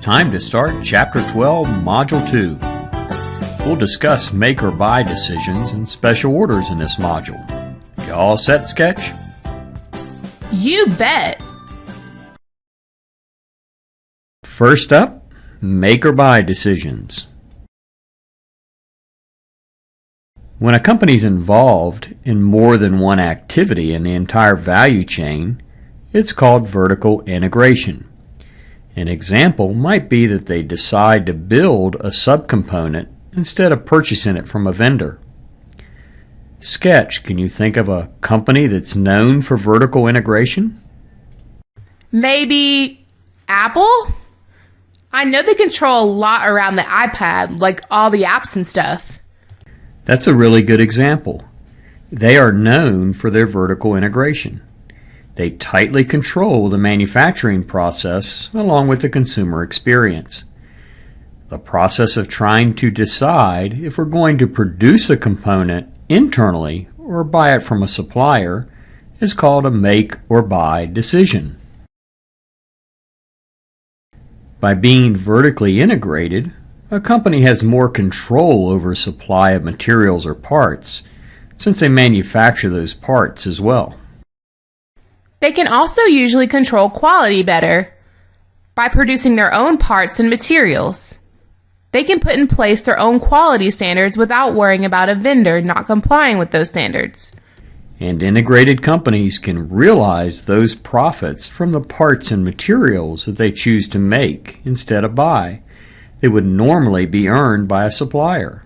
Time to start Chapter 12, Module 2. We'll discuss make or buy decisions and special orders in this module. You all set, Sketch? You bet! First up, make or buy decisions. When a company's involved in more than one activity in the entire value chain, it's called vertical integration. An example might be that they decide to build a subcomponent instead of purchasing it from a vendor. Sketch, can you think of a company that's known for vertical integration? Maybe Apple? I know they control a lot around the iPad, like all the apps and stuff. That's a really good example. They are known for their vertical integration. They tightly control the manufacturing process along with the consumer experience. The process of trying to decide if we're going to produce a component internally or buy it from a supplier is called a make or buy decision. By being vertically integrated, a company has more control over supply of materials or parts, since they manufacture those parts as well. They can also usually control quality better by producing their own parts and materials. They can put in place their own quality standards without worrying about a vendor not complying with those standards. And integrated companies can realize those profits from the parts and materials that they choose to make instead of buy. They would normally be earned by a supplier.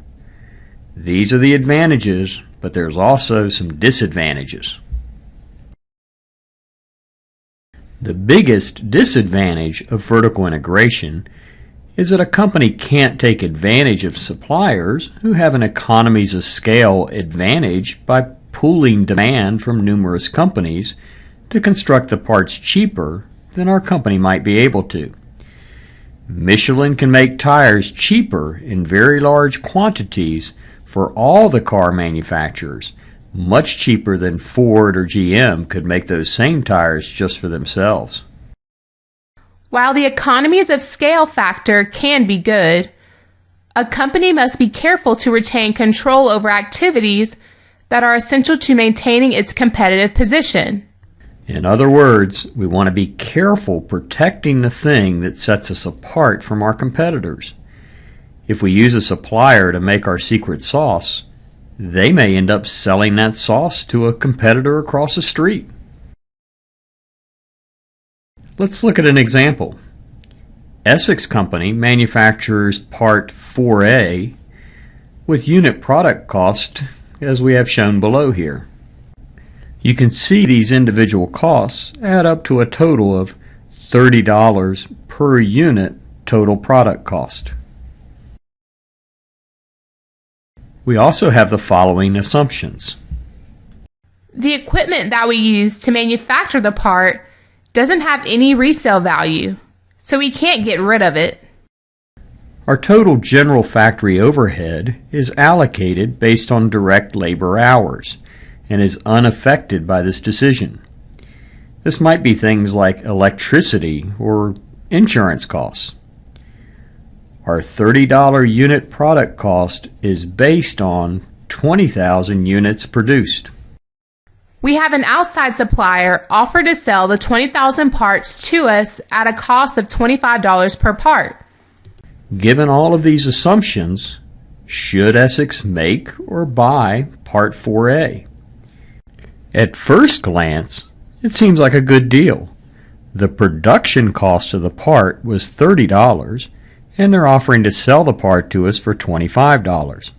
These are the advantages, but there's also some disadvantages. The biggest disadvantage of vertical integration is that a company can't take advantage of suppliers who have an economies of scale advantage by pooling demand from numerous companies to construct the parts cheaper than our company might be able to. Michelin can make tires cheaper in very large quantities for all the car manufacturers, much cheaper than Ford or GM could make those same tires just for themselves. While the economies of scale factor can be good, a company must be careful to retain control over activities that are essential to maintaining its competitive position. In other words, we want to be careful protecting the thing that sets us apart from our competitors. If we use a supplier to make our secret sauce, they may end up selling that sauce to a competitor across the street. Let's look at an example. Essex Company manufactures part 4A with unit product cost as we have shown below here. You can see these individual costs add up to a total of $30 per unit total product cost. We also have the following assumptions. The equipment that we use to manufacture the part doesn't have any resale value, so we can't get rid of it. Our total general factory overhead is allocated based on direct labor hours and is unaffected by this decision. This might be things like electricity or insurance costs. Our $30 unit product cost is based on 20,000 units produced. We have an outside supplier offer to sell the 20,000 parts to us at a cost of $25 per part. Given all of these assumptions, should Essex make or buy part 4A? At first glance, it seems like a good deal. The production cost of the part was $30, and they're offering to sell the part to us for $25.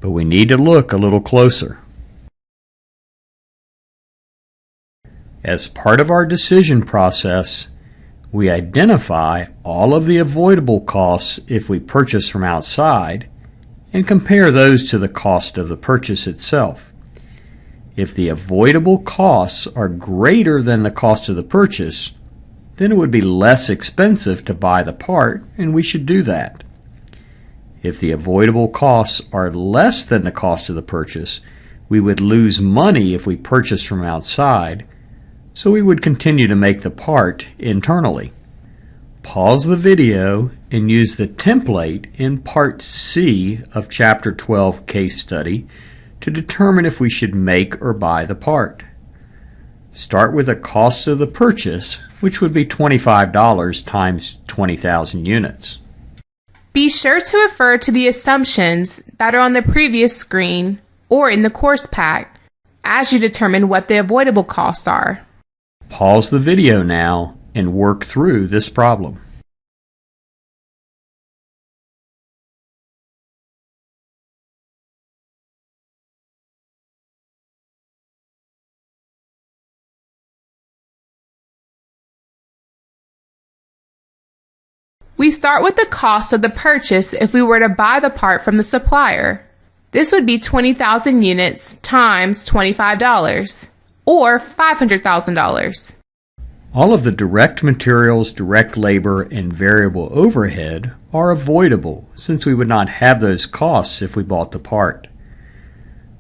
But we need to look a little closer. As part of our decision process, we identify all of the avoidable costs if we purchase from outside and compare those to the cost of the purchase itself. If the avoidable costs are greater than the cost of the purchase, then it would be less expensive to buy the part, and we should do that. If the avoidable costs are less than the cost of the purchase, we would lose money if we purchased from outside, so we would continue to make the part internally. Pause the video and use the template in Part C of Chapter 12 case study to determine if we should make or buy the part. Start with the cost of the purchase, which would be $25 times 20,000 units. Be sure to refer to the assumptions that are on the previous screen or in the course pack as you determine what the avoidable costs are. Pause the video now and work through this problem. We start with the cost of the purchase if we were to buy the part from the supplier. This would be 20,000 units times $25, or $500,000. All of the direct materials, direct labor, and variable overhead are avoidable since we would not have those costs if we bought the part.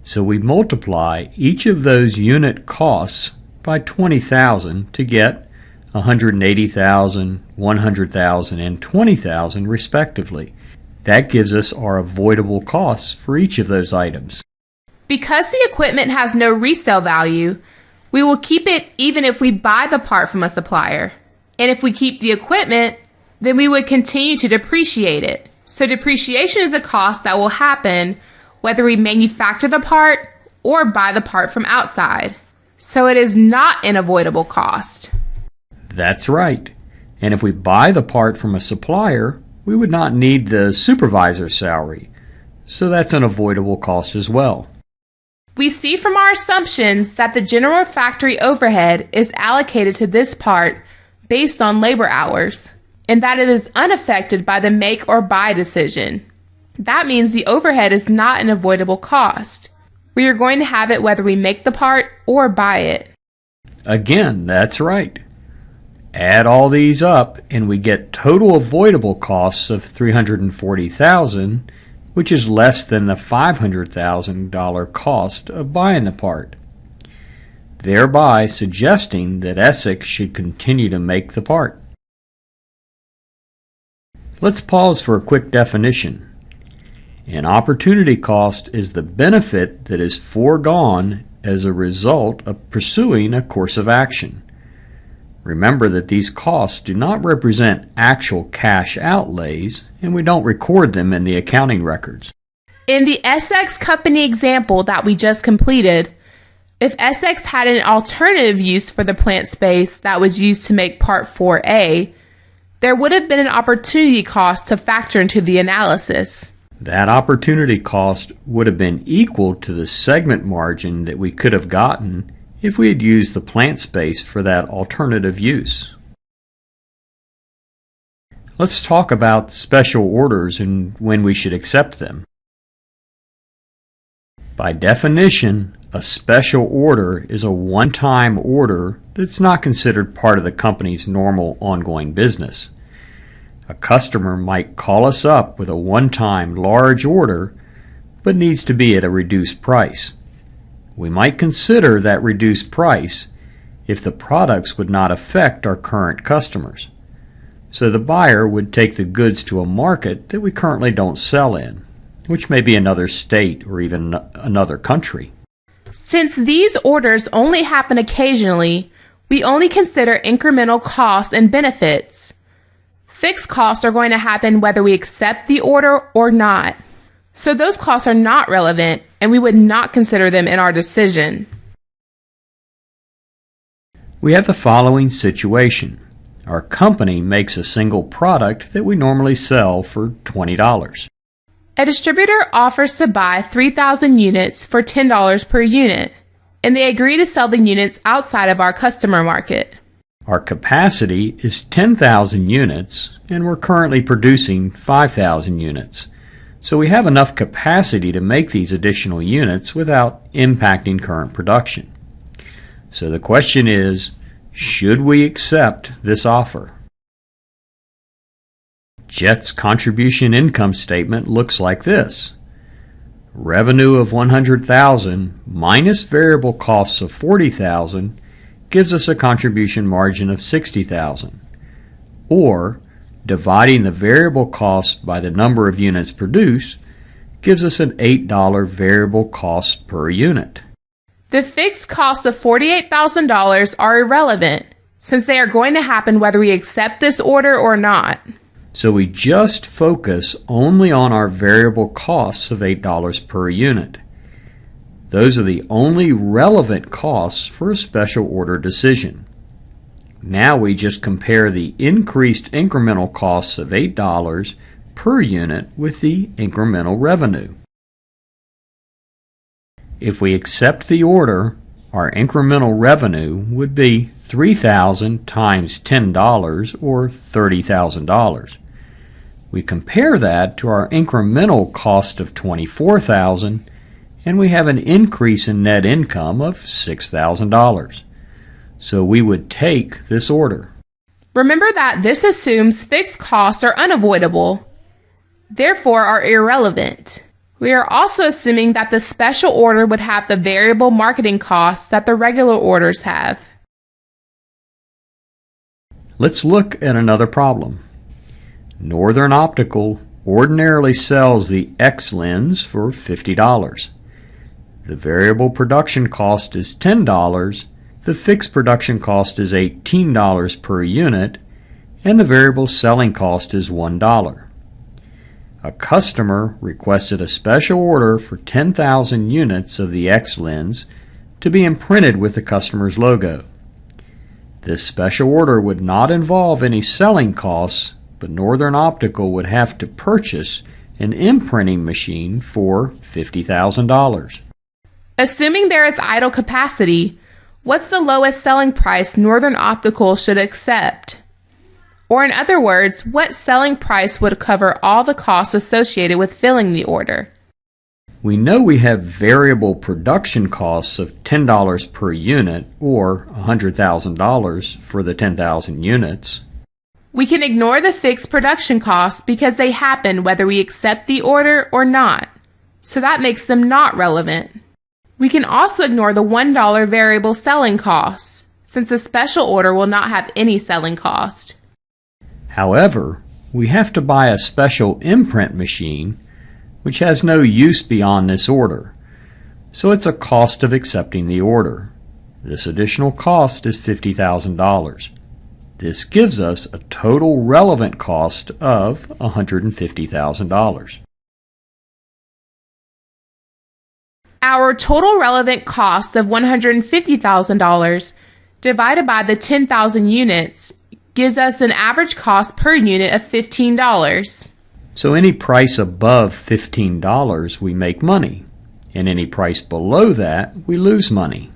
So we multiply each of those unit costs by 20,000 to get 180,000, 100,000, and 20,000 respectively. That gives us our avoidable costs for each of those items. Because the equipment has no resale value, we will keep it even if we buy the part from a supplier. And if we keep the equipment, then we would continue to depreciate it. So depreciation is a cost that will happen whether we manufacture the part or buy the part from outside. So it is not an avoidable cost. That's right. And if we buy the part from a supplier, we would not need the supervisor's salary. So that's an avoidable cost as well. We see from our assumptions that the general factory overhead is allocated to this part based on labor hours, and that it is unaffected by the make or buy decision. That means the overhead is not an avoidable cost. We are going to have it whether we make the part or buy it. Again, that's right. Add all these up and we get total avoidable costs of $340,000, which is less than the $500,000 cost of buying the part, thereby suggesting that Essex should continue to make the part. Let's pause for a quick definition. An opportunity cost is the benefit that is foregone as a result of pursuing a course of action. Remember that these costs do not represent actual cash outlays, and we don't record them in the accounting records. In the Essex company example that we just completed, if Essex had an alternative use for the plant space that was used to make Part 4A, there would have been an opportunity cost to factor into the analysis. That opportunity cost would have been equal to the segment margin that we could have gotten if we had used the plant space for that alternative use. Let's talk about special orders and when we should accept them. By definition, a special order is a one-time order that's not considered part of the company's normal ongoing business. A customer might call us up with a one-time large order, but needs to be at a reduced price. We might consider that reduced price if the products would not affect our current customers. So the buyer would take the goods to a market that we currently don't sell in, which may be another state or even another country. Since these orders only happen occasionally, we only consider incremental costs and benefits. Fixed costs are going to happen whether we accept the order or not. So those costs are not relevant, and we would not consider them in our decision. We have the following situation. Our company makes a single product that we normally sell for $20. A distributor offers to buy 3,000 units for $10 per unit, and they agree to sell the units outside of our customer market. Our capacity is 10,000 units, and we're currently producing 5,000 units. So we have enough capacity to make these additional units without impacting current production. So the question is, should we accept this offer? Jet's contribution income statement looks like this. Revenue of $100,000 minus variable costs of $40,000 gives us a contribution margin of $60,000. Or dividing the variable cost by the number of units produced gives us an $8 variable cost per unit. The fixed costs of $48,000 are irrelevant, since they are going to happen whether we accept this order or not. So we just focus only on our variable costs of $8 per unit. Those are the only relevant costs for a special order decision. Now we just compare the increased incremental costs of $8 per unit with the incremental revenue. If we accept the order, our incremental revenue would be $3,000 times $10 or $30,000. We compare that to our incremental cost of $24,000 and we have an increase in net income of $6,000. So we would take this order. Remember that this assumes fixed costs are unavoidable, therefore are irrelevant. We are also assuming that the special order would have the variable marketing costs that the regular orders have. Let's look at another problem. Northern Optical ordinarily sells the X lens for $50. The variable production cost is $10, the fixed production cost is $18 per unit, and the variable selling cost is $1. A customer requested a special order for 10,000 units of the X lens to be imprinted with the customer's logo. This special order would not involve any selling costs, but Northern Optical would have to purchase an imprinting machine for $50,000. Assuming there is idle capacity, what's the lowest selling price Northern Optical should accept? Or in other words, what selling price would cover all the costs associated with filling the order? We know we have variable production costs of $10 per unit or $100,000 for the 10,000 units. We can ignore the fixed production costs because they happen whether we accept the order or not, so that makes them not relevant. We can also ignore the $1 variable selling costs, since the special order will not have any selling cost. However, we have to buy a special imprint machine, which has no use beyond this order, so it's a cost of accepting the order. This additional cost is $50,000. This gives us a total relevant cost of $150,000. Our total relevant cost of $150,000 divided by the 10,000 units gives us an average cost per unit of $15. So any price above $15 we make money, and any price below that we lose money.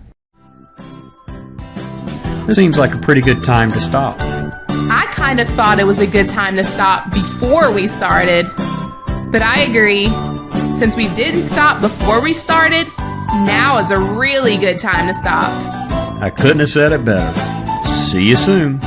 This seems like a pretty good time to stop. I kind of thought it was a good time to stop before we started, but I agree. Since we didn't stop before we started, now is a really good time to stop. I couldn't have said it better. See you soon.